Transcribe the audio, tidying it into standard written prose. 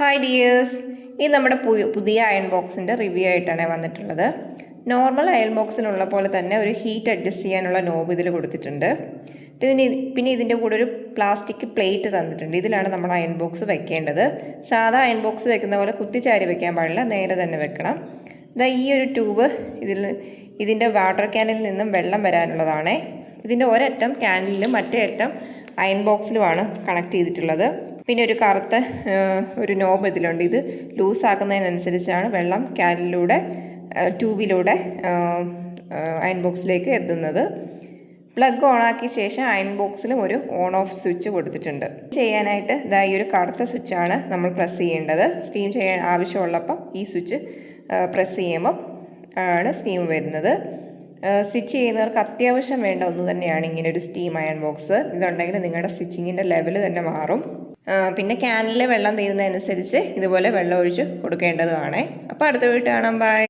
Hi dears, ഇത് നമ്മുടെ പുതിയ അയൺ ബോക്സിൻ്റെ റിവ്യൂ ആയിട്ടാണ് വന്നിട്ടുള്ളത്. നോർമൽ അയൺ ബോക്സിനുള്ള പോലെ തന്നെ ഒരു ഹീറ്റ് അഡ്ജസ്റ്റ് ചെയ്യാനുള്ള നോബ് ഇതിൽ കൊടുത്തിട്ടുണ്ട്. പിന്നെ ഇതിൻ്റെ കൂടെ ഒരു പ്ലാസ്റ്റിക് പ്ലേറ്റ് തന്നിട്ടുണ്ട്. ഇതിലാണ് നമ്മൾ അയൺ ബോക്സ് വെക്കേണ്ടത്. സാധാ അയൺ ബോക്സ് വെക്കുന്ന പോലെ കുത്തിച്ചാരി വെക്കാൻ പാടില്ല, നേരെ തന്നെ വെക്കണം. ഈ ഒരു ട്യൂബ് ഇതിൻ്റെ വാട്ടർ ക്യാനിൽ നിന്നും വെള്ളം വരാനുള്ളതാണ്. ഇതിൻ്റെ ഒരറ്റം ക്യാനിലും മറ്റേ അറ്റം അയൺ ബോക്സിലുമാണ് കണക്ട് ചെയ്തിട്ടുള്ളത്. പിന്നെ ഒരു കറുത്ത ഒരു നോബ് ഇതിലുണ്ട്. ഇത് ലൂസാക്കുന്നതിനനുസരിച്ചാണ് വെള്ളം ക്യാനിലൂടെ ട്യൂബിലൂടെ അയൺ ബോക്സിലേക്ക് എത്തുന്നത്. പ്ലഗ് ഓണാക്കിയ ശേഷം അയൺ ബോക്സിലും ഒരു ഓൺ ഓഫ് സ്വിച്ച് കൊടുത്തിട്ടുണ്ട്. ചെയ്യാനായിട്ട് ഈ ഒരു കറുത്ത സ്വിച്ചാണ് നമ്മൾ പ്രസ് ചെയ്യേണ്ടത്. സ്റ്റീം ചെയ്യാൻ ആവശ്യമുള്ളപ്പം ഈ സ്വിച്ച് പ്രസ് ചെയ്യുമ്പം ആണ് സ്റ്റീം വരുന്നത്. സ്റ്റിച്ച് ചെയ്യുന്നവർക്ക് അത്യാവശ്യം വേണ്ട ഒന്ന് തന്നെയാണ് ഇങ്ങനെ ഒരു സ്റ്റീം അയൺ ബോക്സ്. ഇതുണ്ടെങ്കിൽ നിങ്ങളുടെ സ്റ്റിച്ചിങ്ങിൻ്റെ ലെവൽ തന്നെ മാറും. പിന്നെ ക്യാനിലെ വെള്ളം തീരുന്നതനുസരിച്ച് ഇതുപോലെ വെള്ളം ഒഴിച്ച് കൊടുക്കേണ്ടതുമാണ്. അപ്പോൾ അടുത്ത വീട്ടിൽ കാണാം. ബൈ.